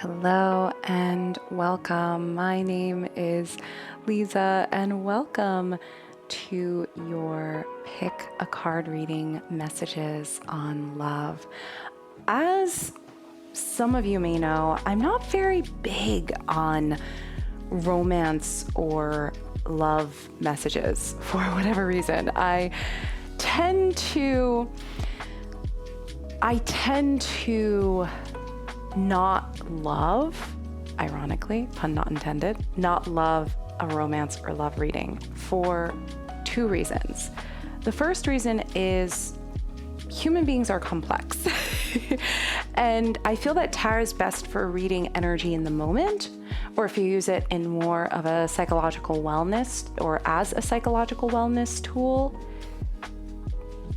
Hello and welcome. My name is Liza, and welcome to your Pick a Card reading messages on love. As some of you may know, I'm not very big on romance or love messages for whatever reason. I tend to not love, ironically, pun not intended, not love a romance or love reading for two reasons. The first reason is human beings are complex. And I feel that tarot is best for reading energy in the moment, or if you use it in more of a psychological wellness or as a psychological wellness tool.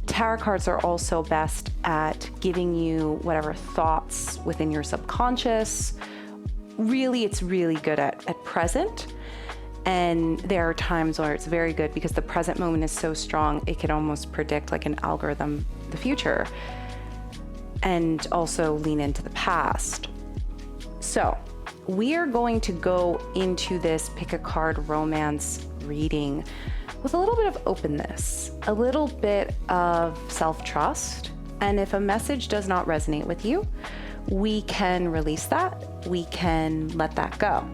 Tarot cards are also best at giving you whatever thoughts within your subconscious. Really, it's really good at present. And there are times where it's very good because the present moment is so strong, it can almost predict like an algorithm the future and also lean into the past. So we are going to go into this pick a card romance reading with a little bit of openness, a little bit of self-trust. And if a message does not resonate with you, we can release that. We can let that go.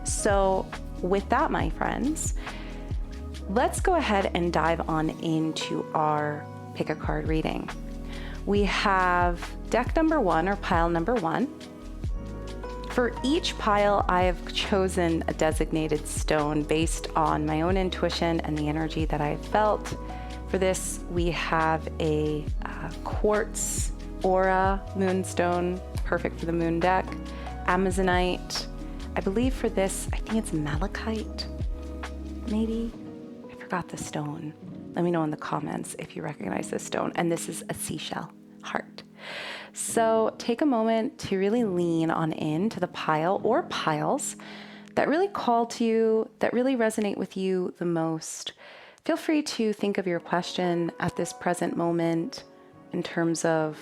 So with that, my friends, let's go ahead and dive on into our pick a card reading. We have deck number one, or pile number one. For each pile, I have chosen a designated stone based on my own intuition and the energy that I felt. For this, we have a quartz aura moonstone, perfect for the moon deck, Amazonite. I believe for this, I think it's malachite, maybe? I forgot the stone. Let me know in the comments if you recognize this stone. And this is a seashell heart. So take a moment to really lean on into the pile or piles that really call to you, that really resonate with you the most. Feel free to think of your question at this present moment in terms of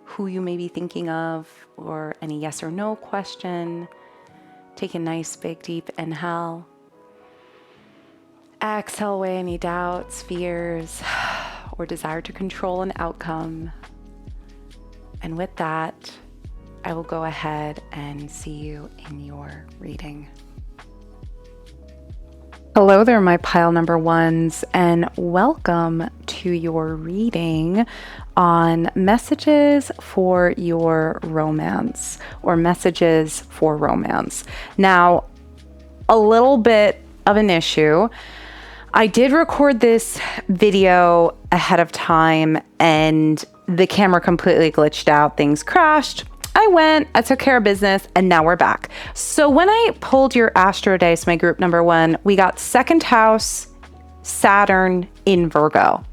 who you may be thinking of, or any yes or no question. Take a nice big deep inhale. Exhale away any doubts, fears, or desire to control an outcome. And with that, I will go ahead and see you in your reading. Hello there, my pile number ones, and welcome to your reading on messages for your romance, or messages for romance. Now, a little bit of an issue. I did record this video ahead of time and the camera completely glitched out. Things crashed. I took care of business, and now we're back. So when I pulled your Astro Dice, my group number one, we got second house, Saturn in Virgo.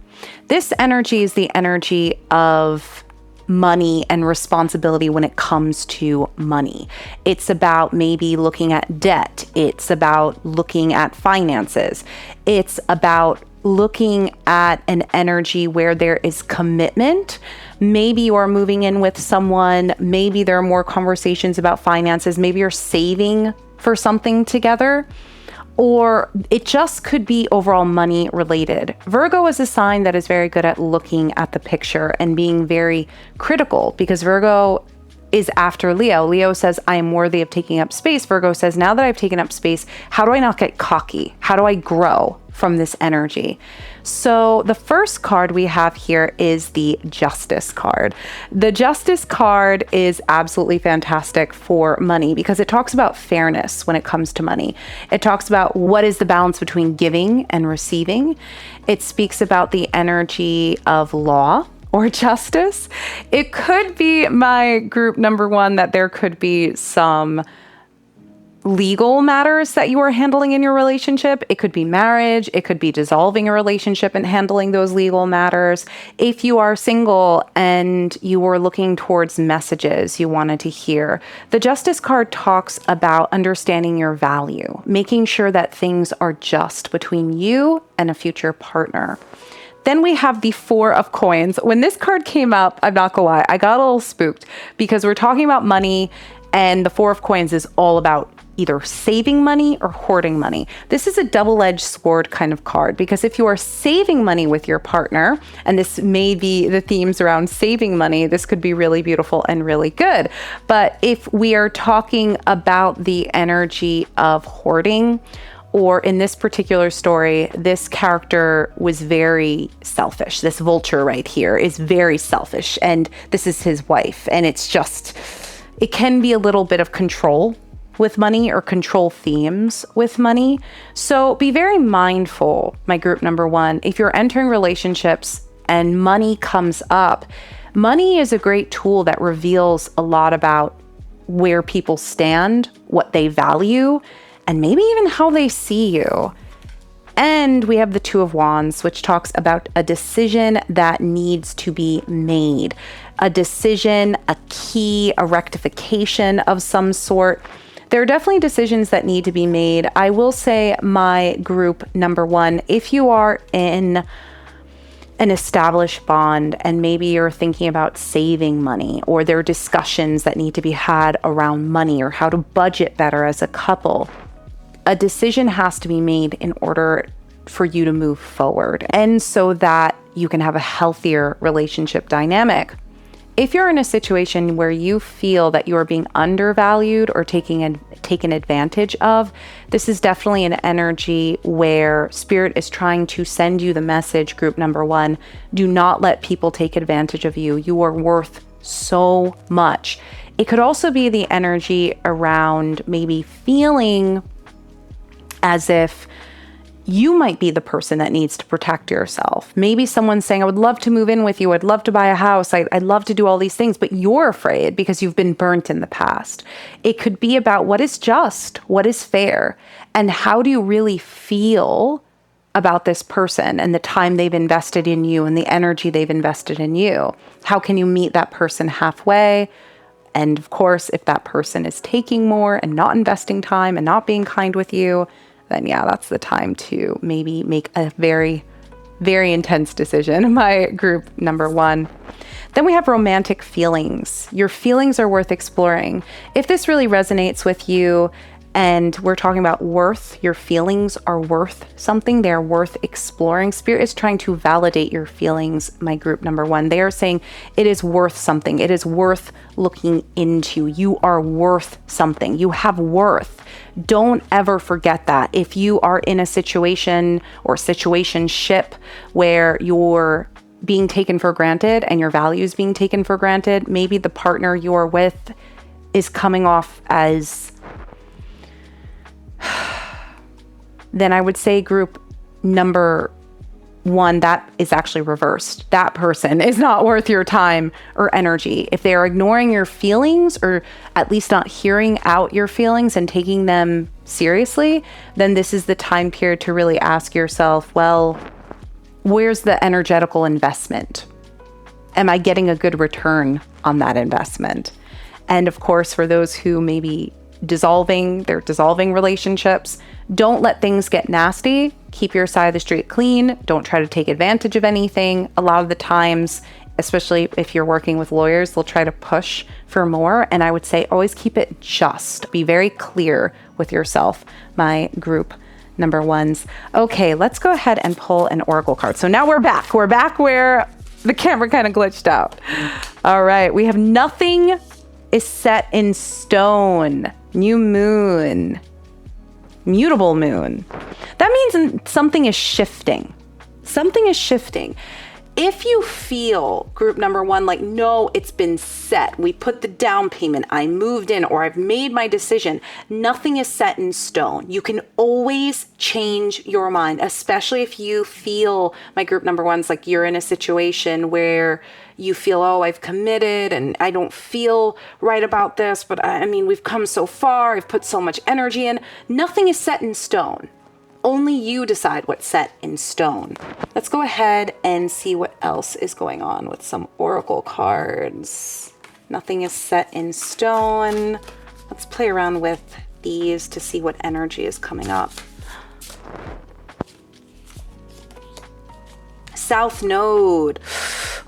This energy is the energy of money and responsibility when it comes to money. It's about maybe looking at debt. It's about looking at finances. It's about looking at an energy where there is commitment. Maybe you are moving in with someone. Maybe there are more conversations about finances. Maybe you're saving for something together. Or it just could be overall money related. Virgo is a sign that is very good at looking at the picture and being very critical, because Virgo is after Leo. Leo says, I am worthy of taking up space. Virgo says, now that I've taken up space, how do I not get cocky? How do I grow from this energy? So the first card we have here is the Justice card. The Justice card is absolutely fantastic for money because it talks about fairness when it comes to money. It talks about what is the balance between giving and receiving. It speaks about the energy of law or justice. It could be my group number one that there could be some legal matters that you are handling in your relationship. It could be marriage. It could be dissolving a relationship and handling those legal matters. If you are single and you were looking towards messages you wanted to hear, the Justice card talks about understanding your value, making sure that things are just between you and a future partner. Then we have the Four of Coins. When this card came up, I'm not gonna lie, I got a little spooked because we're talking about money And the Four of Coins is all about either saving money or hoarding money. This is a double-edged sword kind of card, because if you are saving money with your partner, and this may be the themes around saving money, this could be really beautiful and really good. But if we are talking about the energy of hoarding, or in this particular story, this character was very selfish. This vulture right here is very selfish, and this is his wife. And it's just, it can be a little bit of control with money, or control themes with money. So be very mindful, my group number one, if you're entering relationships and money comes up. Money is a great tool that reveals a lot about where people stand, what they value, and maybe even how they see you. And we have the Two of Wands, which talks about a decision that needs to be made. A decision, a key, a rectification of some sort. There are definitely decisions that need to be made. I will say, my group number one, if you are in an established bond and maybe you're thinking about saving money, or there are discussions that need to be had around money or how to budget better as a couple, a decision has to be made in order for you to move forward, and so that you can have a healthier relationship dynamic. If you're in a situation where you feel that you are being undervalued or taken advantage of, this is definitely an energy where Spirit is trying to send you the message, group number one, do not let people take advantage of you. You are worth so much. It could also be the energy around maybe feeling as if you might be the person that needs to protect yourself. Maybe someone's saying, I would love to move in with you. I'd love to buy a house. I'd love to do all these things, but you're afraid because you've been burnt in the past. It could be about what is just, what is fair, and how do you really feel about this person and the time they've invested in you and the energy they've invested in you. How can you meet that person halfway? And of course, if that person is taking more and not investing time and not being kind with you, then yeah, that's the time to maybe make a very, very intense decision. My group number one. Then we have romantic feelings. Your feelings are worth exploring. If this really resonates with you, and we're talking about worth, your feelings are worth something. They're worth exploring. Spirit is trying to validate your feelings, my group number one. They are saying it is worth something. It is worth looking into. You are worth something. You have worth. Don't ever forget that. If you are in a situation or situationship where you're being taken for granted and your values being taken for granted, maybe the partner you're with is coming off as, then I would say group number one, that is actually reversed. That person is not worth your time or energy. If they are ignoring your feelings, or at least not hearing out your feelings and taking them seriously, then this is the time period to really ask yourself, well, where's the energetical investment? Am I getting a good return on that investment? And of course, for those who maybe dissolving relationships, don't let things get nasty. Keep your side of the street clean. Don't try to take advantage of anything. A lot of the times, especially if you're working with lawyers, they'll try to push for more. And I would say always keep it just. Be very clear with yourself, my group number ones. Okay, let's go ahead and pull an oracle card. So now we're back. We're back where the camera kind of glitched out. All right, we have nothing is set in stone. New moon. Mutable moon. That means something is shifting. Something is shifting. If you feel, group number one, like, no, it's been set. We put the down payment. I moved in, or I've made my decision. Nothing is set in stone. You can always change your mind, especially if you feel, my group number one's like you're in a situation where you feel, oh, I've committed and I don't feel right about this, but I mean, we've come so far. I've put so much energy in. Nothing is set in stone. Only you decide what's set in stone. Let's go ahead and see what else is going on with some oracle cards. Nothing is set in stone. Let's play around with these to see what energy is coming up. South Node,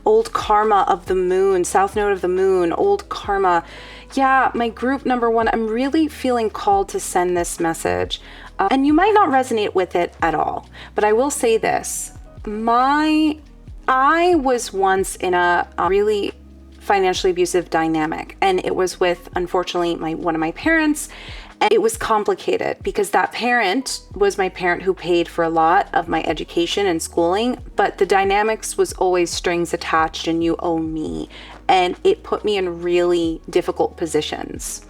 old karma of the moon, South Node of the moon, old karma. Yeah, my group number one, I'm really feeling called to send this message. And you might not resonate with it at all, but I will say this. I was once in a really financially abusive dynamic, and it was with, unfortunately, one of my parents. And it was complicated because that parent was my parent who paid for a lot of my education and schooling, but the dynamics was always strings attached and you owe me. And it put me in really difficult positions.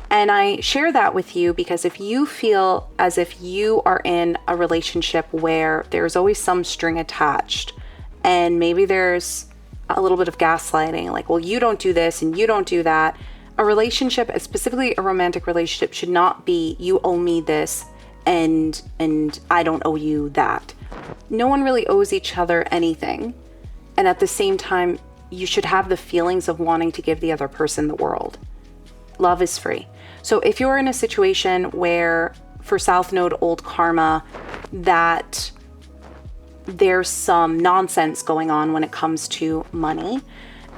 And I share that with you because if you feel as if you are in a relationship where there's always some string attached, and maybe there's a little bit of gaslighting, like, well, you don't do this and you don't do that. A relationship, specifically a romantic relationship, should not be you owe me this and I don't owe you that. No one really owes each other anything. And at the same time, you should have the feelings of wanting to give the other person the world. Love is free. So if you're in a situation where, for South Node old karma, that there's some nonsense going on when it comes to money,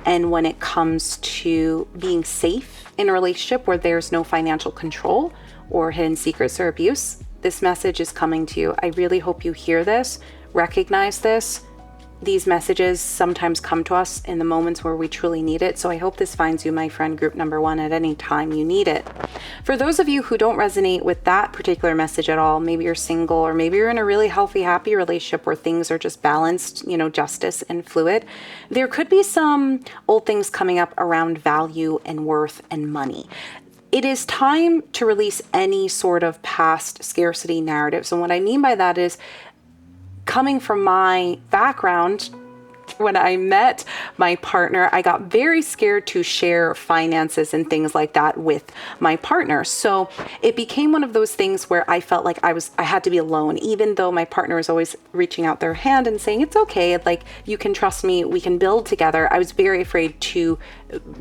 and when it comes to being safe in a relationship where there's no financial control or hidden secrets or abuse, this message is coming to you. I really hope you hear this, recognize this. These messages sometimes come to us in the moments where we truly need it. So I hope this finds you, my friend, group number one, at any time you need it. For those of you who don't resonate with that particular message at all, maybe you're single, or maybe you're in a really healthy, happy relationship where things are just balanced, justice and fluid, there could be some old things coming up around value and worth and money. It is time to release any sort of past scarcity narratives. And what I mean by that is, coming from my background, when I met my partner, I got very scared to share finances and things like that with my partner. So it became one of those things where I felt like I had to be alone, even though my partner was always reaching out their hand and saying, it's okay, like, you can trust me, we can build together. I was very afraid to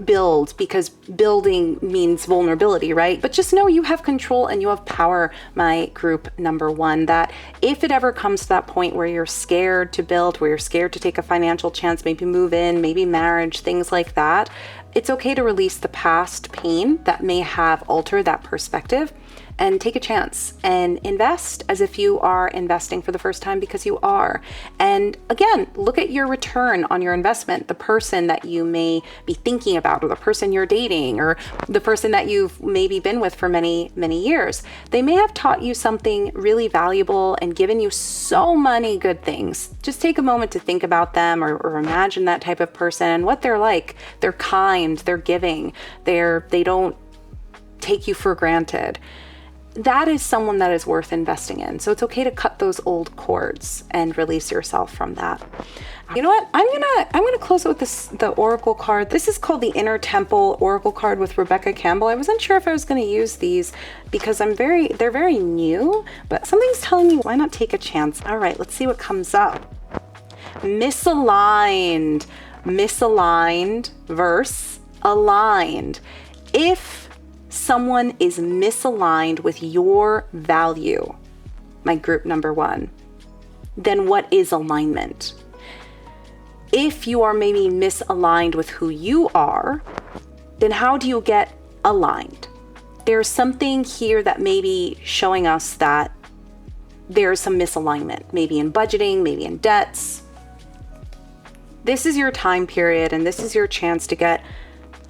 build because building means vulnerability, right? But just know you have control and you have power, my group number one, that if it ever comes to that point where you're scared to build, where you're scared to take a financial chance, maybe move in, maybe marriage, things like that, it's okay to release the past pain that may have altered that perspective and take a chance and invest as if you are investing for the first time, because you are. And again, look at your return on your investment. The person that you may be thinking about, or the person you're dating, or the person that you've maybe been with for many, many years, they may have taught you something really valuable and given you so many good things. Just take a moment to think about them, or imagine that type of person and what they're like. They're kind, they're giving, they don't take you for granted. That is someone that is worth investing in. So it's okay to cut those old cords and release yourself from that. You know what? I'm gonna close it with the Oracle card. This is called the Inner Temple Oracle card with Rebecca Campbell. I wasn't sure if I was gonna use these because they're very new, but something's telling me, why not take a chance? All right, let's see what comes up. Misaligned versus aligned. If someone is misaligned with your value, my group number one, then what is alignment? If you are maybe misaligned with who you are, then how do you get aligned? There's something here that may be showing us that there's some misalignment, maybe in budgeting, maybe in debts. This is your time period, and this is your chance to get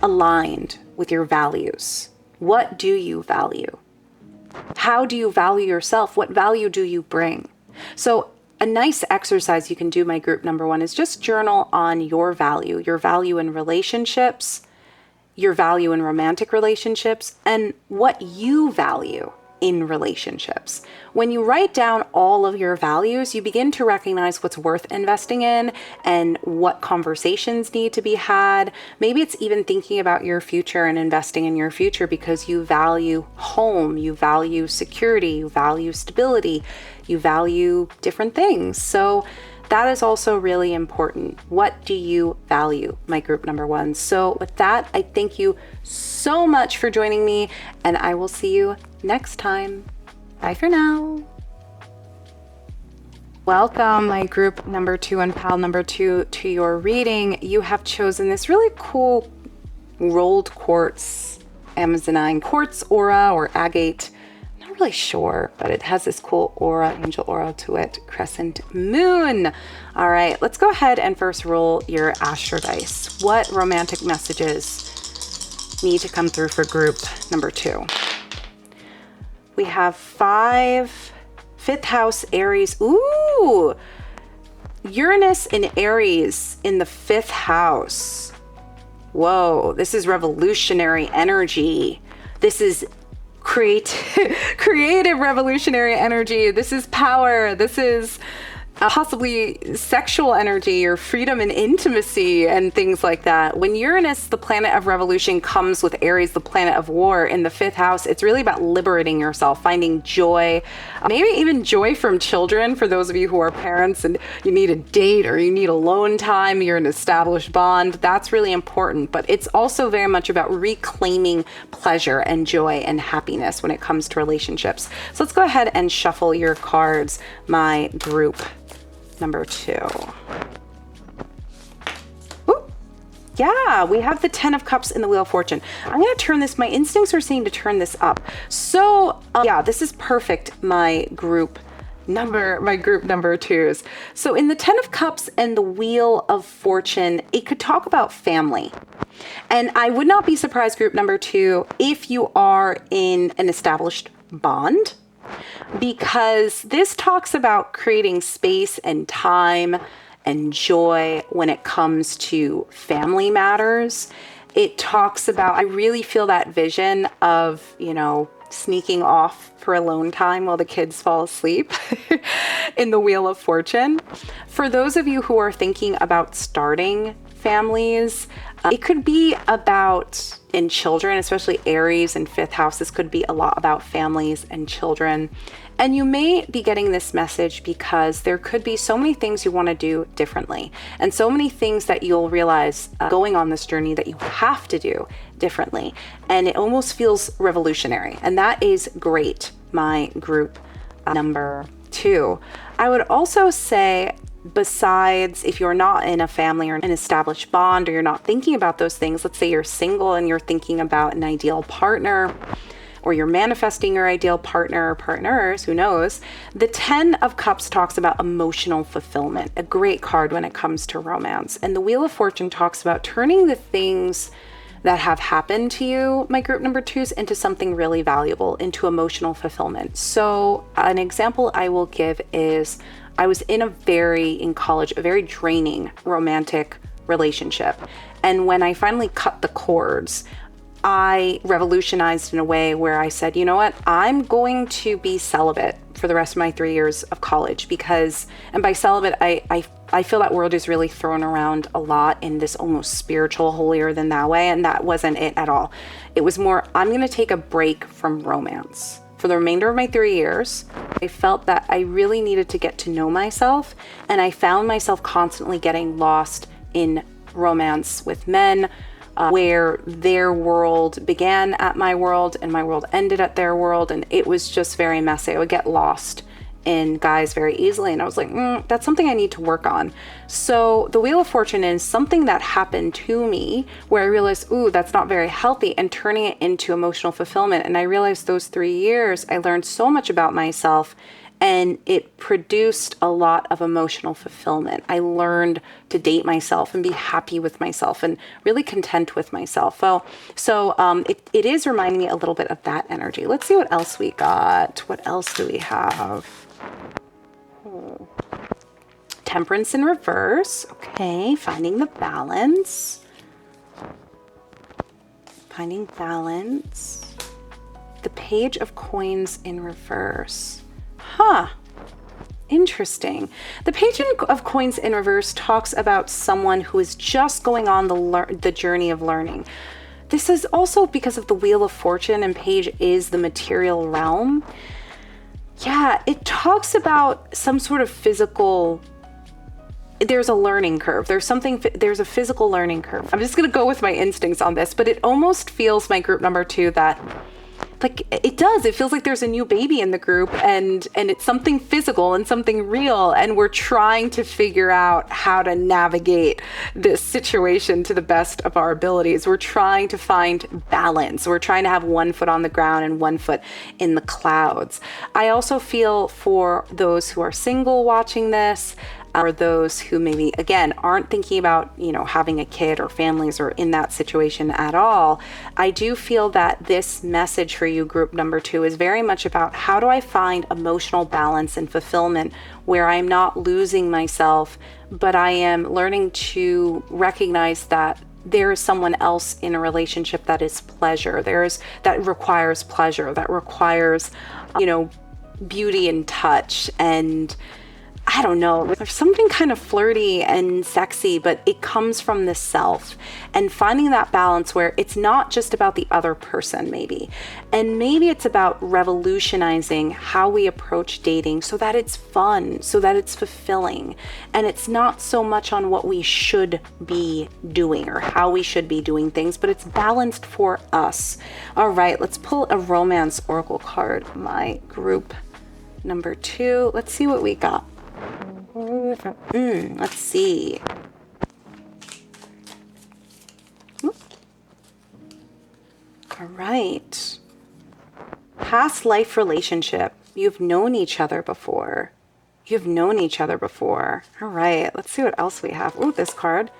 aligned with your values. What do you value? How do you value yourself? What value do you bring? So a nice exercise you can do, my group number one, is just journal on your value in relationships, your value in romantic relationships, and what you value in relationships. When you write down all of your values, you begin to recognize what's worth investing in and what conversations need to be had. Maybe it's even thinking about your future and investing in your future because you value home, you value security, you value stability, you value different things. So that is also really important. What do you value, my group number one? So with that, I thank you so much for joining me, and I will see you next time. Bye for now. Welcome, my group number two and pal number two, to your reading. You have chosen this really cool rolled quartz Amazonine quartz aura or agate. Not really sure, but it has this cool aura, angel aura to it. Crescent moon. All right, let's go ahead and first roll your astro dice. What romantic messages need to come through for group number 2? We have 5, 5th house, Aries. Ooh, Uranus in Aries in the 5th house. Whoa, this is revolutionary energy. This is creative revolutionary energy. This is power. This is possibly sexual energy or freedom and intimacy and things like that. When Uranus, the planet of revolution, comes with Aries, the planet of war, in the 5th house, it's really about liberating yourself, finding joy, maybe even joy from children for those of you who are parents and you need a date or you need alone time, you're an established bond. That's really important. But it's also very much about reclaiming pleasure and joy and happiness when it comes to relationships. So let's go ahead and shuffle your cards, my group number 2. Ooh, yeah, we have the 10 of Cups in the Wheel of Fortune. I'm going to turn this, my instincts are saying to turn this up. So yeah, this is perfect, my group number 2s. So in the 10 of Cups and the Wheel of Fortune, it could talk about family. And I would not be surprised, group number 2, if you are in an established bond, because this talks about creating space and time and joy when it comes to family matters. It talks about, I really feel that vision of, sneaking off for alone time while the kids fall asleep in the Wheel of Fortune. For those of you who are thinking about starting families, it could be about in children, especially Aries and 5th house. This could be a lot about families and children. And you may be getting this message because there could be so many things you want to do differently, and so many things that you'll realize going on this journey that you have to do differently. And it almost feels revolutionary. And that is great, my group number 2. I would also say, besides, if you're not in a family or an established bond, or you're not thinking about those things, let's say you're single and you're thinking about an ideal partner, or you're manifesting your ideal partner or partners, who knows? The 10 of Cups talks about emotional fulfillment, a great card when it comes to romance. And the Wheel of Fortune talks about turning the things that have happened to you, my group number 2s, into something really valuable, into emotional fulfillment. So an example I will give is, I was in in college, a very draining romantic relationship. And when I finally cut the cords, I revolutionized in a way where I said, you know what, I'm going to be celibate for the rest of my 3 years of college, because, and by celibate, I feel that word is really thrown around a lot in this almost spiritual, holier than thou way, and that wasn't it at all. It was more, I'm going to take a break from romance. For the remainder of my 3 years, I felt that I really needed to get to know myself, and I found myself constantly getting lost in romance with men, where their world began at my world and my world ended at their world, and it was just very messy. I would get lost in guys very easily, and I was like, that's something I need to work on. So the Wheel of Fortune is something that happened to me where I realized, that's not very healthy, and turning it into emotional fulfillment. And I realized those 3 years I learned so much about myself, and it produced a lot of emotional fulfillment. I learned to date myself and be happy with myself and really content with myself. Well, so it is reminding me a little bit of that energy. Let's see what else we got. What else do we have? Temperance in reverse. Okay, finding the balance. Finding balance. The Page of Coins in reverse. Interesting. The Page of Coins in reverse talks about someone who is just going on the journey of learning. This is also because of the Wheel of Fortune, and Page is the material realm. Yeah, it talks about some sort of physical, there's a learning curve. There's a physical learning curve. I'm just going to go with my instincts on this, but it almost feels, my group number 2, that like it does. It feels like there's a new baby in the group, and it's something physical and something real, and we're trying to figure out how to navigate this situation to the best of our abilities. We're trying to find balance. We're trying to have one foot on the ground and one foot in the clouds. I also feel for those who are single watching this, or those who maybe, again, aren't thinking about, having a kid or families or in that situation at all. I do feel that this message for you, group number 2, is very much about how do I find emotional balance and fulfillment where I'm not losing myself, but I am learning to recognize that there is someone else in a relationship that is pleasure. That requires pleasure, that requires, beauty and touch, and I don't know, there's something kind of flirty and sexy, but it comes from the self, and finding that balance where it's not just about the other person maybe, and maybe it's about revolutionizing how we approach dating so that it's fun, so that it's fulfilling, and it's not so much on what we should be doing or how we should be doing things, but it's balanced for us. All right, let's pull a romance oracle card, my group number 2. Let's see what we got. Let's see. All right. Past life relationship. You've known each other before. All right. Let's see what else we have. Ooh, this card.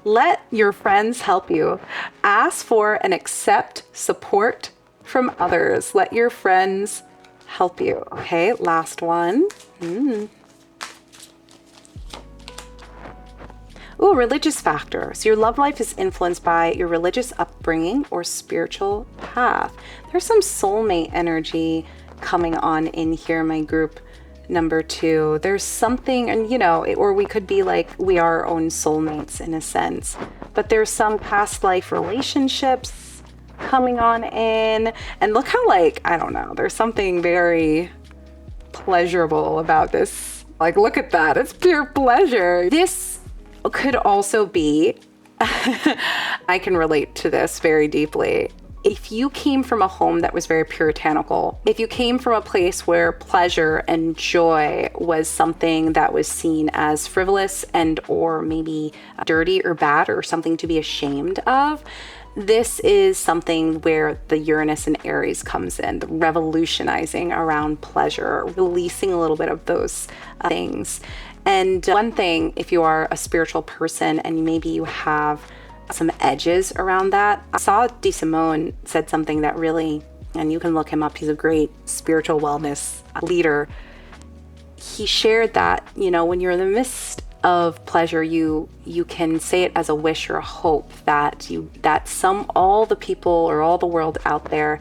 Let your friends help you. Ask for and accept support from others. Let your friends help you. Okay, last one. Ooh, religious factors. Your love life is influenced by your religious upbringing or spiritual path. There's some soulmate energy coming on in here, my group number 2. There's something, and or we could be like, we are our own soulmates in a sense, but there's some past life relationships coming on in, and look how, I don't know, there's something very pleasurable about this. Look at that. It's pure pleasure. This could also be, I can relate to this very deeply. If you came from a home that was very puritanical, if you came from a place where pleasure and joy was something that was seen as frivolous and or maybe dirty or bad or something to be ashamed of, this is something where the Uranus and Aries comes in, the revolutionizing around pleasure, releasing a little bit of those things. And one thing, if you are a spiritual person and maybe you have some edges around that, I saw DeSimone said something that really, and you can look him up, he's a great spiritual wellness leader. He shared that, when you're in the midst of pleasure, you can say it as a wish or a hope that all the people or all the world out there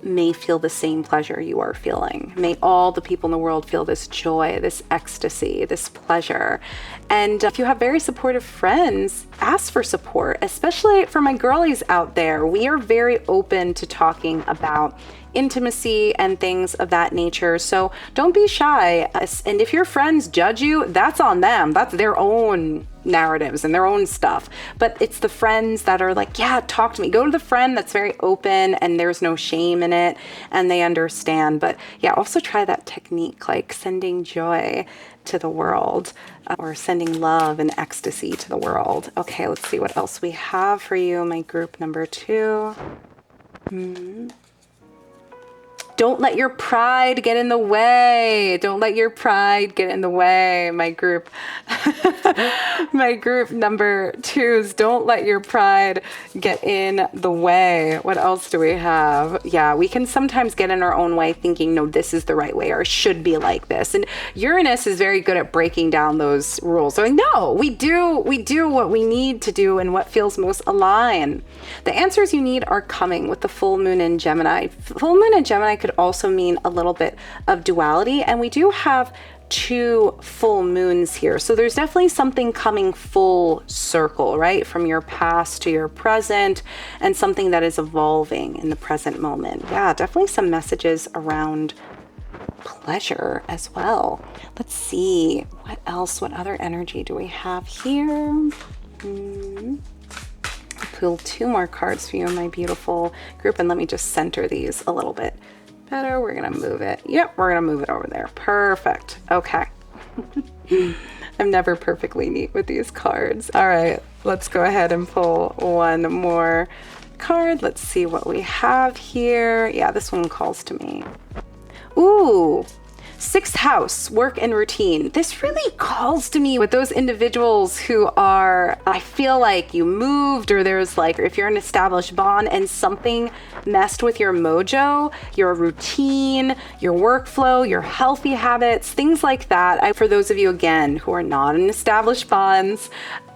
may feel the same pleasure you are feeling. May all the people in the world feel this joy, this ecstasy, this pleasure. And if you have very supportive friends, ask for support, especially for my girlies out there. We are very open to talking about intimacy and things of that nature. So don't be shy. And if your friends judge you, that's on them. That's their own narratives and their own stuff. But it's the friends that are like, yeah, talk to me. Go to the friend that's very open and there's no shame in it and they understand. But yeah, also try that technique, like sending joy to the world or sending love and ecstasy to the world. Okay, let's see what else we have for you, my group number 2. Don't let your pride get in the way. Don't let your pride get in the way, my group. My group number 2s, don't let your pride get in the way. What else do we have? Yeah, we can sometimes get in our own way thinking, no, this is the right way or it should be like this. And Uranus is very good at breaking down those rules. So no, we do what we need to do and what feels most aligned. The answers you need are coming with the full moon in Gemini. Full moon in Gemini could also mean a little bit of duality, and we do have 2 full moons here, so there's definitely something coming full circle, right, from your past to your present, and something that is evolving in the present moment. Yeah, definitely some messages around pleasure as well. Let's see what else, what other energy do we have here? pull 2 more cards for you, my beautiful group. And let me just center these a little bit better. We're going to move it. Yep, we're going to move it over there. Perfect. Okay. I'm never perfectly neat with these cards. All right, let's go ahead and pull one more card. Let's see what we have here. Yeah, this one calls to me. Ooh, 6th house, work and routine. This really calls to me with those individuals who are, I feel like you moved, or there's like, if you're an established bond and something messed with your mojo, your routine, your workflow, your healthy habits, things like that. For those of you, again, who are not in established bonds,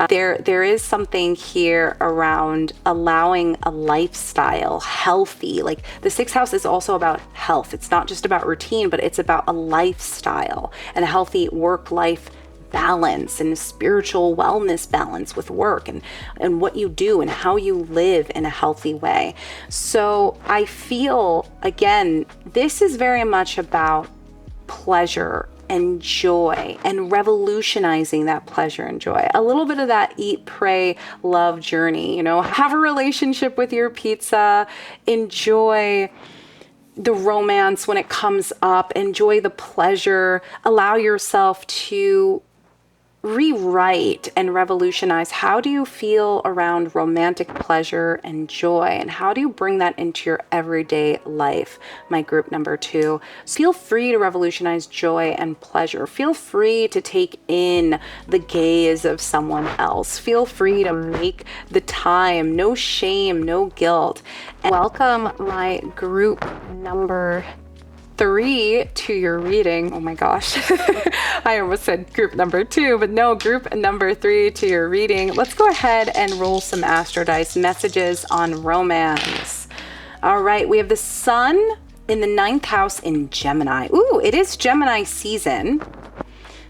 there is something here around allowing a lifestyle healthy. Like the 6th house is also about health. It's not just about routine, but it's about a lifestyle and a healthy work-life balance and spiritual wellness balance with work and what you do and how you live in a healthy way. So I feel, again, this is very much about pleasure and joy and revolutionizing that pleasure and joy. A little bit of that eat, pray, love journey, have a relationship with your pizza, enjoy the romance when it comes up, enjoy the pleasure, allow yourself to rewrite and revolutionize. How do you feel around romantic pleasure and joy, and how do you bring that into your everyday life, my group number 2? So feel free to revolutionize joy and pleasure. Feel free to take in the gaze of someone else. Feel free to make the time. No shame, no guilt. And welcome my group number 3 to your reading. Oh my gosh. I almost said group number 2, but no, group number 3 to your reading. Let's go ahead and roll some Astro Dice messages on romance. All right, we have the Sun in the 9th house in Gemini. Ooh, it is Gemini season.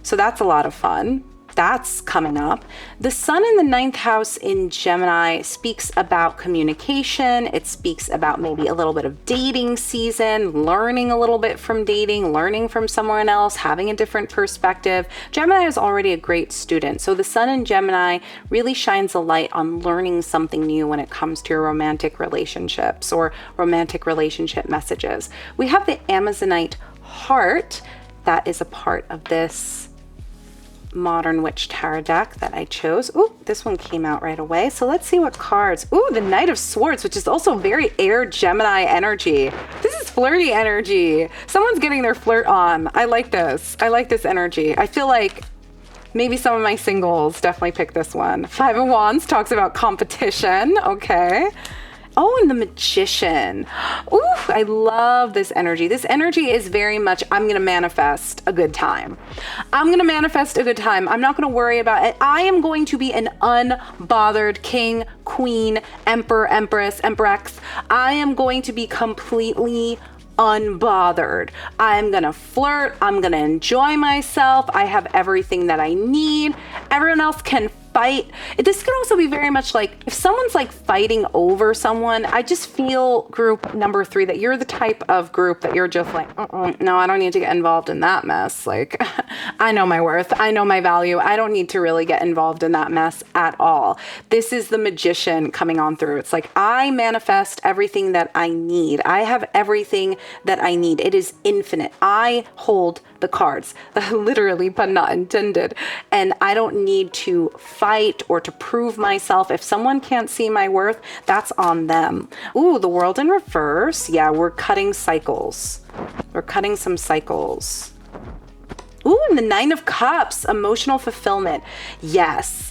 So that's a lot of fun. That's coming up. The Sun in the 9th house in Gemini speaks about communication. It speaks about maybe a little bit of dating season, learning a little bit from dating, learning from someone else, having a different perspective. Gemini is already a great student. So the Sun in Gemini really shines a light on learning something new when it comes to your romantic relationships or romantic relationship messages. We have the Amazonite heart that is a part of this Modern Witch Tarot deck that I chose. Ooh, this one came out right away. So let's see what cards. Ooh, the Knight of Swords, which is also very air Gemini energy. This is flirty energy. Someone's getting their flirt on. I like this. I like this energy. I feel like maybe some of my singles definitely picked this one. 5 of Wands talks about competition. Okay. Oh, and the Magician. Ooh, I love this energy. This energy is very much, I'm going to manifest a good time. I'm going to manifest a good time. I'm not going to worry about it. I am going to be an unbothered king, queen, emperor, empress, empress. I am going to be completely unbothered. I'm gonna flirt. I'm gonna enjoy myself. I have everything that I need. Everyone else can fight. This could also be very much like if someone's like fighting over someone. I just feel group number 3 that you're the type of group that you're just like, no, I don't need to get involved in that mess. Like, I know my worth. I know my value. I don't need to really get involved in that mess at all. This is the Magician coming on through. It's like, I manifest everything that I need. I have everything that I need. It is infinite. I hold the cards, literally, but not intended. And I don't need to fight or to prove myself. If someone can't see my worth, that's on them. Ooh, the World in reverse. Yeah, we're cutting cycles. We're cutting some cycles. Ooh, and the 9 of Cups, emotional fulfillment. Yes.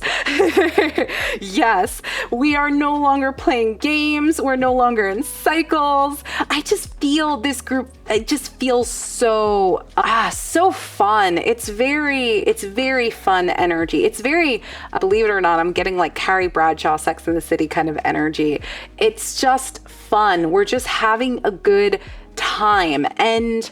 Yes. We are no longer playing games. We're no longer in cycles. I just feel this group, it just feels so fun. It's very fun energy. It's very, believe it or not, I'm getting like Carrie Bradshaw, Sex and the City kind of energy. It's just fun. We're just having a good time. And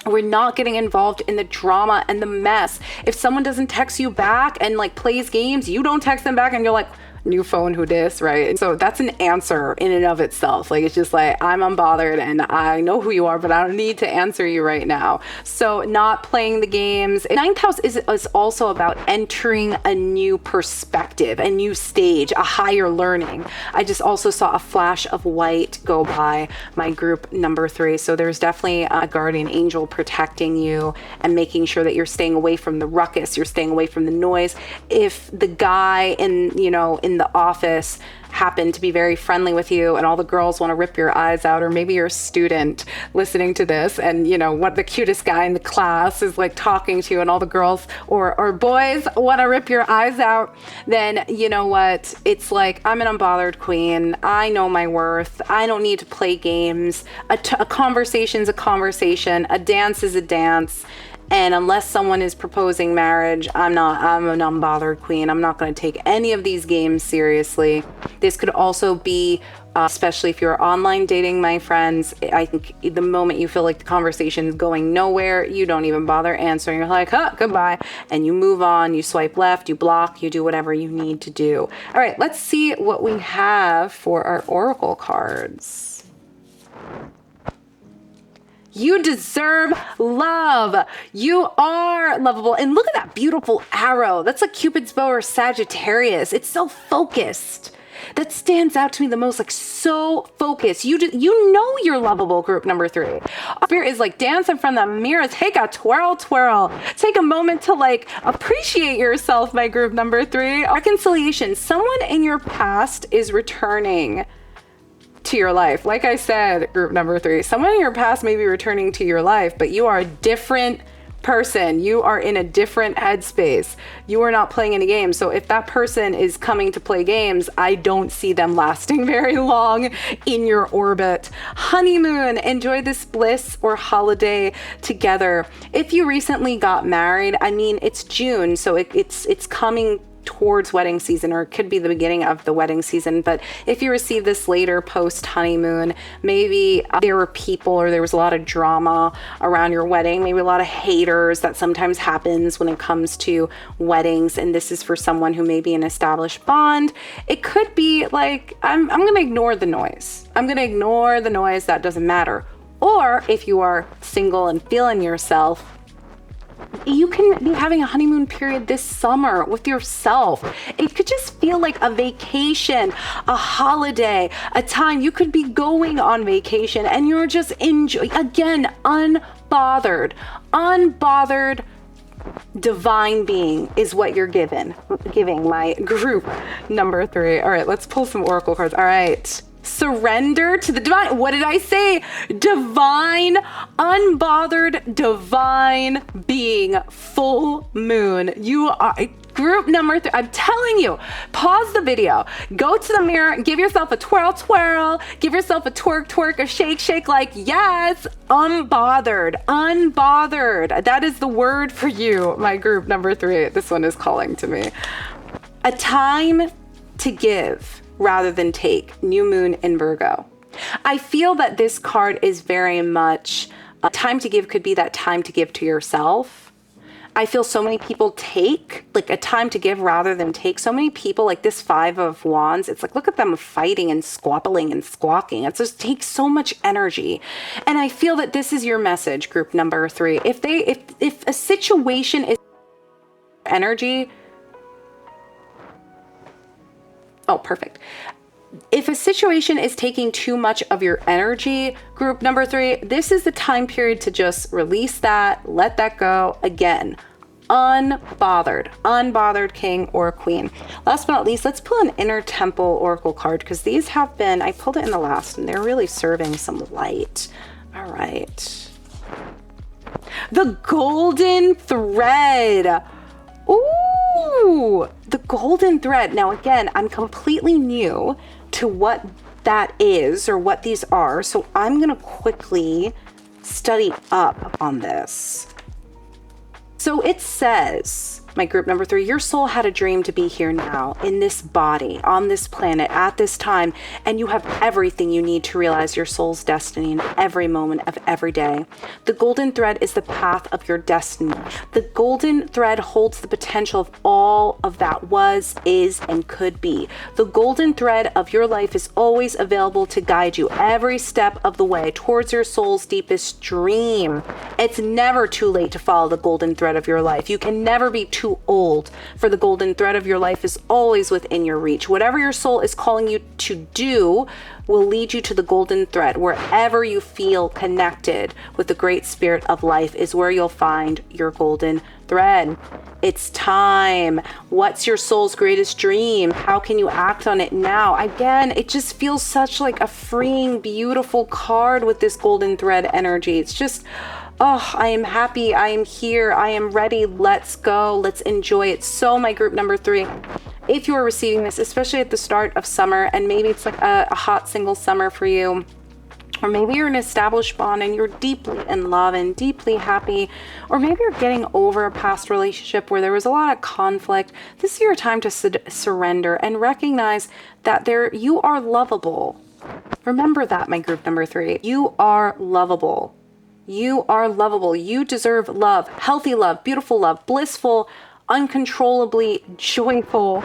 we're not getting involved in the drama and the mess. If someone doesn't text you back and like plays games, you don't text them back and you're like, new phone, who dis, right? And so that's an answer in and of itself. Like, it's just like, I'm unbothered and I know who you are, but I don't need to answer you right now. So not playing the games. Ninth house is also about entering a new perspective, a new stage, a higher learning. I just also saw a flash of white go by my group number 3. So there's definitely a guardian angel protecting you and making sure that you're staying away from the ruckus, you're staying away from the noise. If the guy in the office happen to be very friendly with you and all the girls want to rip your eyes out, or maybe you're a student listening to this and what the cutest guy in the class is like talking to you and all the girls or boys want to rip your eyes out, then you know what? It's like, I'm an unbothered queen. I know my worth. I don't need to play games. A conversation's a conversation. A dance is a dance. And unless someone is proposing marriage, I'm an unbothered queen. I'm not going to take any of these games seriously. This could also be, especially if you're online dating, my friends, I think the moment you feel like the conversation is going nowhere, you don't even bother answering. You're like, goodbye. And you move on, you swipe left, you block, you do whatever you need to do. All right, let's see what we have for our oracle cards. You deserve love. You are lovable. And look at that beautiful arrow. That's like Cupid's bow or Sagittarius. It's so focused. That stands out to me the most, like so focused. You know you're lovable, group number 3. Spirit is like, dance in front of the mirror. Take a twirl. Take a moment to like appreciate yourself, my group number 3. Reconciliation. Someone in your past is returning to your life. Like I said, group number 3, someone in your past may be returning to your life, but you are a different person. You are in a different headspace. You are not playing any games. So if that person is coming to play games, I don't see them lasting very long in your orbit. Honeymoon, enjoy this bliss or holiday together. If you recently got married, I mean, it's June, so it's coming towards wedding season, or it could be the beginning of the wedding season. But if you receive this later post honeymoon, maybe there were people, or there was a lot of drama around your wedding, maybe a lot of haters. That sometimes happens when it comes to weddings, and this is for someone who may be an established bond. It could be like, I'm gonna ignore the noise. I'm gonna ignore the noise. That doesn't matter. Or if you are single and feeling yourself, you can be having a honeymoon period this summer with yourself. It could just feel like a vacation, a holiday, a time you could be going on vacation and you're just enjoying, again, unbothered, divine being is what you're giving my group number 3. All right, let's pull some oracle cards. All right. Surrender to the divine. What did I say? Divine, unbothered, divine being, full moon. You are group number 3. I'm telling you, pause the video, go to the mirror, give yourself a twirl, give yourself a twerk, a shake, like, yes, unbothered. That is the word for you, my group number 3. This one is calling to me. A time to give rather than take. New moon in Virgo. I feel that this card is very much time to give. Could be that time to give to yourself. I feel so many people take like a time to give rather than take. So many people, like this 5 of Wands, it's like, look at them fighting and squabbling and squawking. It just takes so much energy. And I feel that this is your message, group number 3. If a situation is energy, oh, perfect. If a situation is taking too much of your energy, group number 3, this is the time period to just release that, let that go. Again, unbothered king or queen. Last but not least, let's pull an inner temple oracle card, because these have been, I pulled it in the last, and they're really serving some light. All right. The golden thread. Ooh, the golden thread. Now, again, I'm completely new to what that is or what these are, so I'm going to quickly study up on this. So it says My group number 3, your soul had a dream to be here now, in this body, on this planet, at this time, and you have everything you need to realize your soul's destiny in every moment of every day. The golden thread is the path of your destiny. The golden thread holds the potential of all of that was, is, and could be. The golden thread of your life is always available to guide you every step of the way towards your soul's deepest dream. It's never too late to follow the golden thread of your life. You can never be too old, for the golden thread of your life is always within your reach. Whatever your soul is calling you to do will lead you to the golden thread. Wherever you feel connected with the great spirit of life is where you'll find your golden thread. It's time. What's your soul's greatest dream? How can you act on it now? Again, it just feels such like a freeing, beautiful card with this golden thread energy. It's just, oh, I am happy. I am here. I am ready. Let's go. Let's enjoy it. So my group number 3, if you are receiving this, especially at the start of summer, and maybe it's like a hot single summer for you, or maybe you're in an established bond and you're deeply in love and deeply happy, or maybe you're getting over a past relationship where there was a lot of conflict. This is your time to surrender and recognize that you are lovable. Remember that, my group number 3. You are lovable. You are lovable. You deserve love, healthy love, beautiful love, blissful, uncontrollably joyful,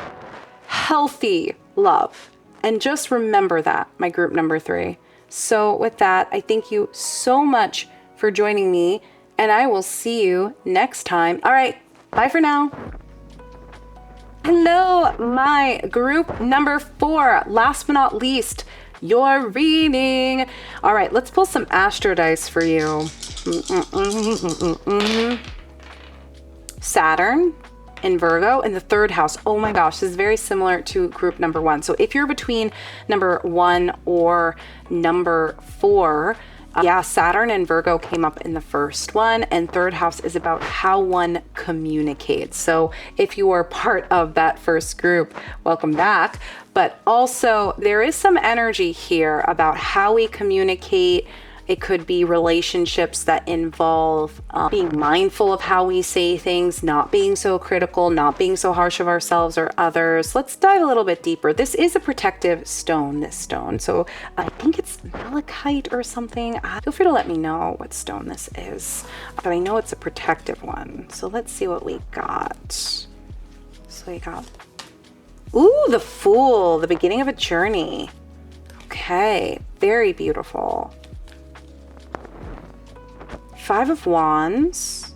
healthy love. And just remember that, my group number 3. So with that, I thank you so much for joining me, and I will see you next time. All right, bye for now. Hello, my group number 4. Last but not least, your reading. All right, let's pull some astro dice for you. Saturn in Virgo in the 3rd house. Oh my gosh, this is very similar to group number 1. So if you're between number 1 or number 4, Saturn and Virgo came up in the first one, and 3rd house is about how one communicates. So if you are part of that first group, welcome back. But also there is some energy here about how we communicate. It could be relationships that involve being mindful of how we say things, not being so critical, not being so harsh of ourselves or others. Let's dive a little bit deeper. This is a protective stone, this stone. So I think it's malachite or something. Feel free to let me know what stone this is, but I know it's a protective one. So let's see what we got. So we got, ooh, the Fool, the beginning of a journey. Okay, very beautiful. 5 of Wands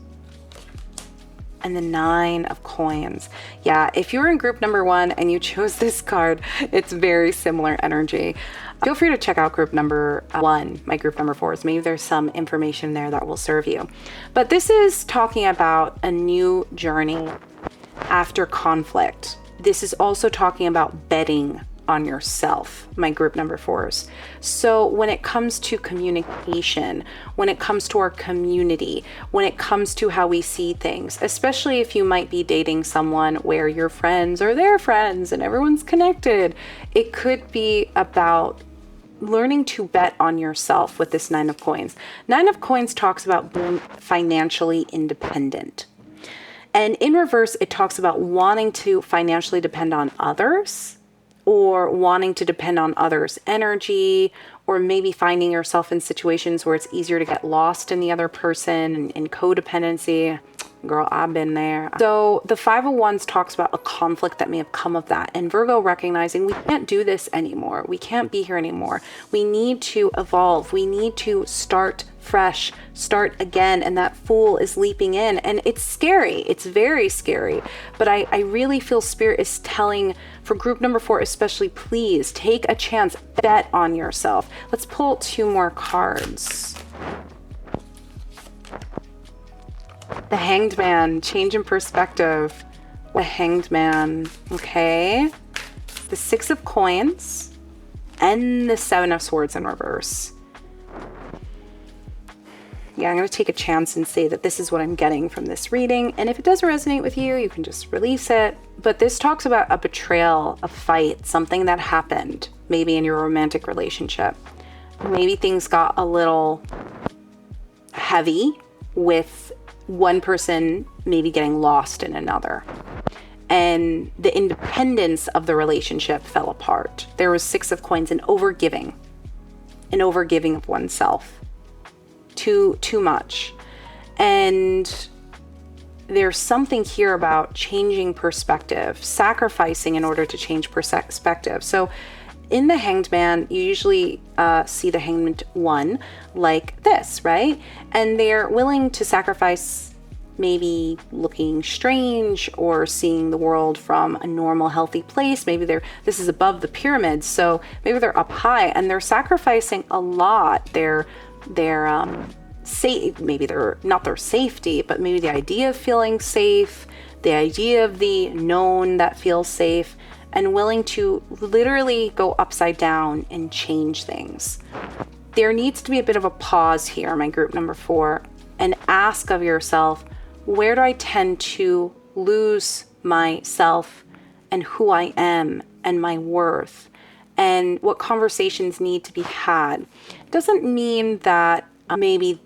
and the 9 of Coins. Yeah, if you're in group number 1 and you chose this card, it's very similar energy. Feel free to check out group number 1, my group number 4s. Maybe there's some information there that will serve you. But this is talking about a new journey after conflict. This is also talking about betting on yourself, my group number 4s. So when it comes to communication, when it comes to our community, when it comes to how we see things, especially if you might be dating someone where your friends are their friends and everyone's connected, it could be about learning to bet on yourself with this 9 of Coins. 9 of Coins talks about being financially independent. And in reverse, it talks about wanting to financially depend on others, or wanting to depend on others' energy, or maybe finding yourself in situations where it's easier to get lost in the other person and in codependency. Girl, I've been there. So the 5 of Wands talks about a conflict that may have come of that, and Virgo recognizing we can't do this anymore. We can't be here anymore. We need to evolve. We need to start fresh, start again. And that Fool is leaping in, and it's scary. It's very scary. But I really feel Spirit is telling, for group number 4 especially, please take a chance, bet on yourself. Let's pull 2 more cards. The Hanged Man, change in perspective. The Hanged Man, okay. The 6 of Coins and the 7 of Swords in reverse. Yeah, I'm going to take a chance and say that this is what I'm getting from this reading. And if it doesn't resonate with you, you can just release it. But this talks about a betrayal, a fight, something that happened, maybe in your romantic relationship. Maybe things got a little heavy with one person maybe getting lost in another. And the independence of the relationship fell apart. There was 6 of Coins, an overgiving of oneself. Too much. And there's something here about changing perspective, sacrificing in order to change perspective. So in the Hanged Man, you usually see the Hanged One like this, right? And they're willing to sacrifice maybe looking strange or seeing the world from a normal, healthy place. Maybe this is above the pyramid, so maybe they're up high and they're sacrificing a lot. Maybe they're not their safety, but maybe the idea of feeling safe, the idea of the known that feels safe, and willing to literally go upside down and change things. There needs to be a bit of a pause here, my group number 4, and ask of yourself, where do I tend to lose myself and who I am and my worth, and what conversations need to be had? It doesn't mean that maybe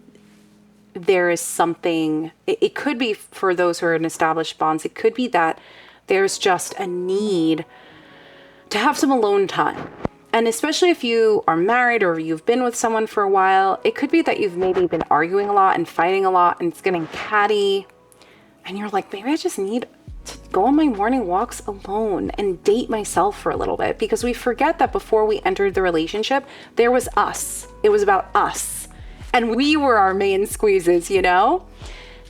there is something, it could be for those who are in established bonds, it could be that there's just a need to have some alone time. And especially if you are married or you've been with someone for a while, it could be that you've maybe been arguing a lot and fighting a lot and it's getting catty. And you're like, maybe I just need to go on my morning walks alone and date myself for a little bit, because we forget that before we entered the relationship, there was us. It was about us. And we were our main squeezes, you know?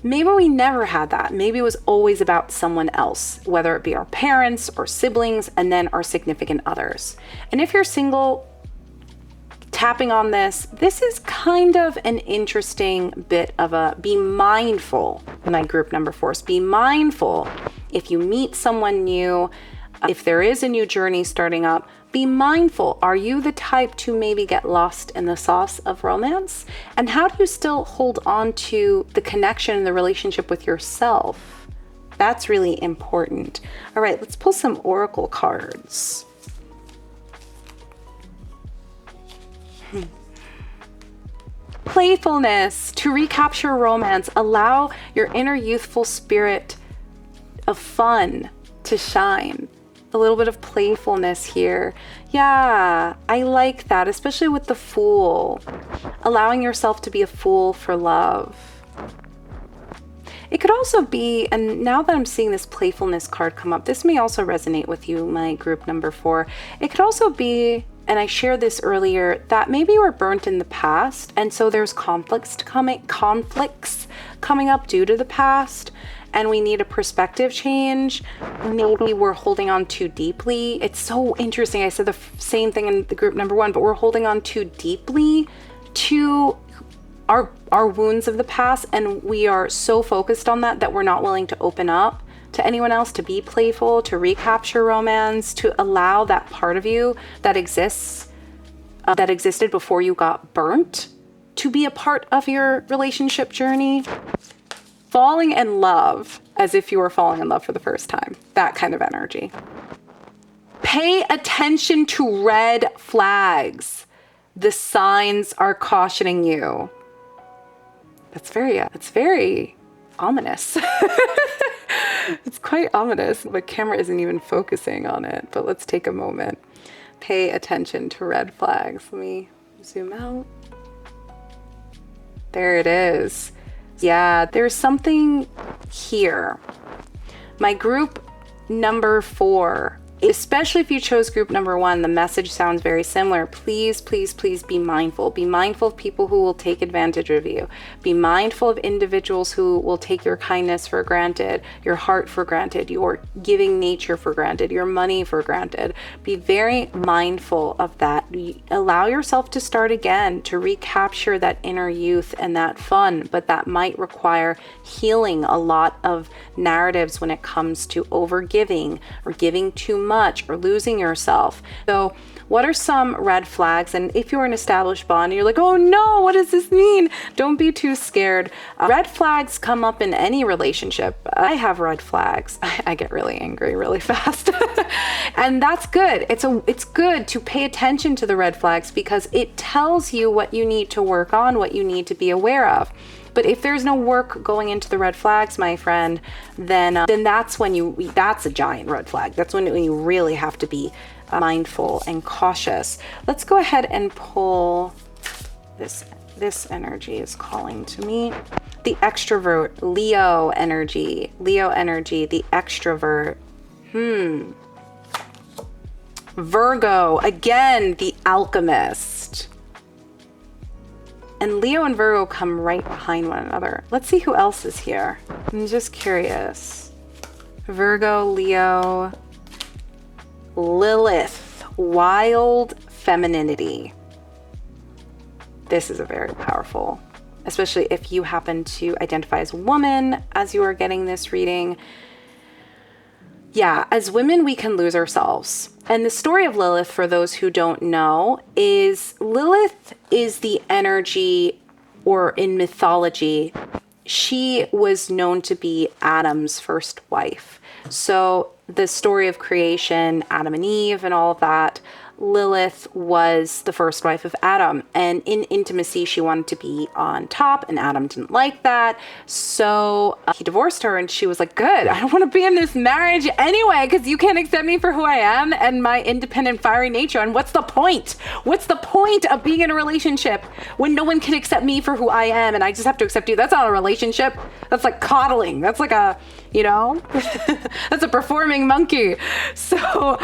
Maybe we never had that. Maybe it was always about someone else, whether it be our parents or siblings, and then our significant others. And if you're single, tapping on this is kind of an interesting bit of a be mindful. My group number 4 is be mindful. If you meet someone new, if there is a new journey starting up, be mindful. Are you the type to maybe get lost in the sauce of romance? And how do you still hold on to the connection and the relationship with yourself? That's really important. All right, let's pull some oracle cards. Playfulness. To recapture romance, allow your inner youthful spirit of fun to shine. A little bit of playfulness here. Yeah, I like that, especially with the Fool. Allowing yourself to be a fool for love. It could also be, and now that I'm seeing this playfulness card come up, this may also resonate with you, my group number 4. It could also be, and I shared this earlier, that maybe you were burnt in the past, and so there's conflicts coming up due to the past, and we need a perspective change. Maybe we're holding on too deeply. It's so interesting. I said the same thing in the group number 1, but we're holding on too deeply to our wounds of the past, and we are so focused on that we're not willing to open up to anyone else, to be playful, to recapture romance, to allow that part of you that existed before you got burnt to be a part of your relationship journey. Falling in love as if you were falling in love for the first time. That kind of energy. Pay attention to red flags. The signs are cautioning you. That's very ominous. It's quite ominous. The camera isn't even focusing on it, but let's take a moment. Pay attention to red flags. Let me zoom out. There it is. Yeah, there's something here. My group number 4, especially if you chose group number 1, the message sounds very similar. Please, please, please be mindful. Be mindful of people who will take advantage of you. Be mindful of individuals who will take your kindness for granted, your heart for granted, your giving nature for granted, your money for granted. Be very mindful of that. Allow yourself to start again, to recapture that inner youth and that fun, but that might require healing a lot of narratives when it comes to overgiving or giving too much or losing yourself. So what are some red flags? And if you're an established bond and you're like, oh no, what does this mean? Don't be too scared. Red flags come up in any relationship. I have red flags. I get really angry really fast. And that's good. It's good to pay attention to the red flags because it tells you what you need to work on, what you need to be aware of. But if there's no work going into the red flags, my friend, then that's when that's a giant red flag. That's when you really have to be mindful and cautious. Let's go ahead and pull this. This energy is calling to me. The extrovert, Leo energy, the extrovert. Virgo, again, the alchemist. And Leo and Virgo come right behind one another. Let's see who else is here. I'm just curious. Virgo, Leo, Lilith, wild femininity. This is a very powerful, especially if you happen to identify as a woman as you are getting this reading. Yeah, as women, we can lose ourselves. And the story of Lilith, for those who don't know, is Lilith is the energy, or in mythology, she was known to be Adam's first wife. So the story of creation, Adam and Eve and all of that, Lilith was the first wife of Adam, and in intimacy she wanted to be on top, and Adam didn't like that, so he divorced her, and she was like, good, I don't want to be in this marriage anyway because you can't accept me for who I am and my independent fiery nature. And what's the point of being in a relationship when no one can accept me for who I am and I just have to accept you? That's not a relationship. That's like coddling. That's like a, that's a performing monkey. So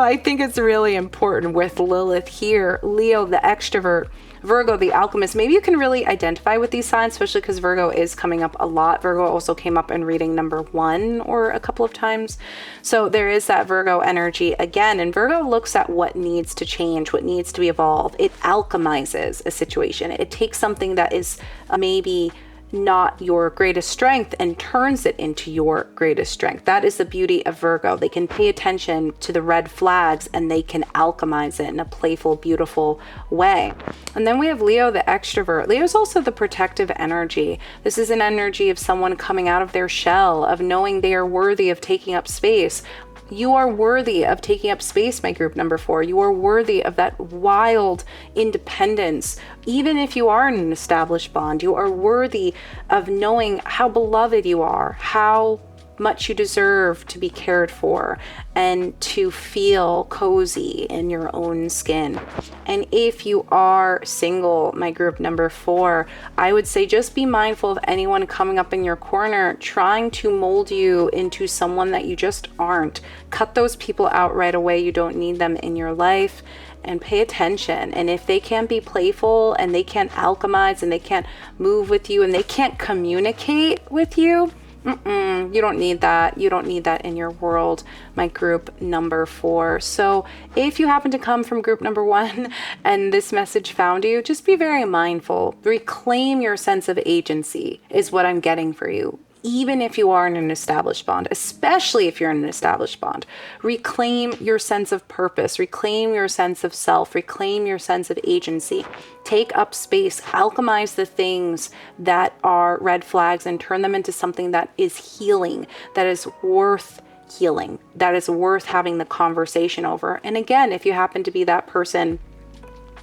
I think it's really important with Lilith here, Leo, the extrovert, Virgo, the alchemist. Maybe you can really identify with these signs, especially because Virgo is coming up a lot. Virgo also came up in reading number 1 or a couple of times. So there is that Virgo energy again. And Virgo looks at what needs to change, what needs to be evolved. It alchemizes a situation. It takes something that is maybe not your greatest strength and turns it into your greatest strength. That is the beauty of Virgo. They can pay attention to the red flags and they can alchemize it in a playful, beautiful way. And then we have Leo, the extrovert. Leo is also the protective energy. This is an energy of someone coming out of their shell, of knowing they are worthy of taking up space. You are worthy of taking up space, my group number 4. You are worthy of that wild independence. Even if you are in an established bond, you are worthy of knowing how beloved you are, how much you deserve to be cared for, and to feel cozy in your own skin. And if you are single, my group number 4, I would say just be mindful of anyone coming up in your corner trying to mold you into someone that you just aren't. Cut those people out right away. You don't need them in your life. And pay attention. And if they can't be playful and they can't alchemize and they can't move with you and they can't communicate with you, you don't need that. You don't need that in your world, my group number 4. So if you happen to come from group number 1 and this message found you, just be very mindful. Reclaim your sense of agency is what I'm getting for you. Even if you are in an established bond, especially if you're in an established bond, reclaim your sense of purpose, reclaim your sense of self, reclaim your sense of agency. Take up space, alchemize the things that are red flags and turn them into something that is healing, that is worth healing, that is worth having the conversation over. And again, if you happen to be that person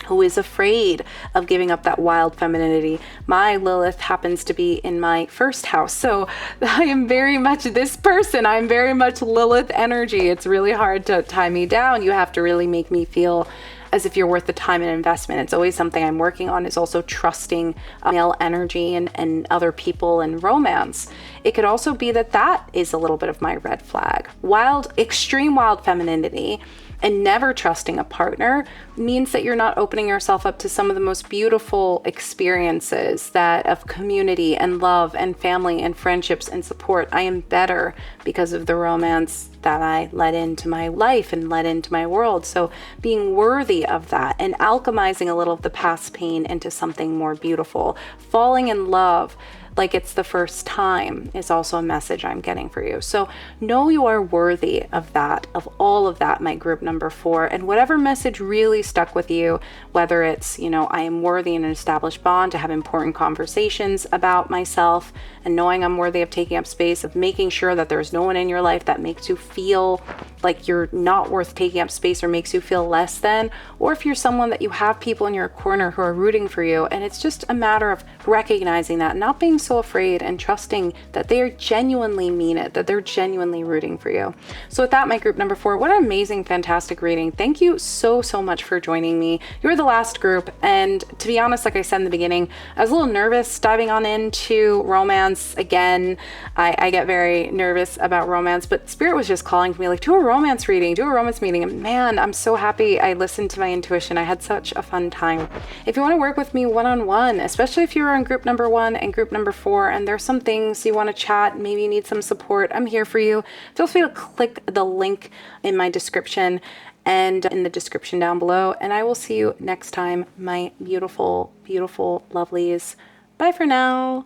who is afraid of giving up that wild femininity, my Lilith happens to be in my first house. So I am very much this person. I'm very much Lilith energy. It's really hard to tie me down. You have to really make me feel as if you're worth the time and investment. It's always something I'm working on, is also trusting male energy and other people and romance. It could also be that is a little bit of my red flag. Extreme wild femininity and never trusting a partner means that you're not opening yourself up to some of the most beautiful experiences that of community and love and family and friendships and support. I am better because of the romance that I let into my life and let into my world. So being worthy of that and alchemizing a little of the past pain into something more beautiful, falling in love like it's the first time is also a message I'm getting for you. So know you are worthy of that, of all of that, my group number 4. And whatever message really stuck with you, whether it's, I am worthy in an established bond to have important conversations about myself and knowing I'm worthy of taking up space, of making sure that there's no one in your life that makes you feel like you're not worth taking up space or makes you feel less than, or if you're someone that you have people in your corner who are rooting for you. And it's just a matter of recognizing that, not being so afraid, and trusting that they genuinely mean it, that they're genuinely rooting for you. So with that, my group number 4, what an amazing, fantastic reading. Thank you so much for joining me. You're the last group. And to be honest, like I said in the beginning, I was a little nervous diving on into romance again. I get very nervous about romance, but Spirit was just calling to me like, do a romance reading, do a romance meeting. And man, I'm so happy I listened to my intuition. I had such a fun time. If you want to work with me one-on-one, especially if you're in group number 1 and group number 4, and there's some things you want to chat, maybe you need some support, I'm here for you. Feel free to click the link in my description and in the description down below. And I will see you next time, my beautiful, beautiful lovelies. Bye for now.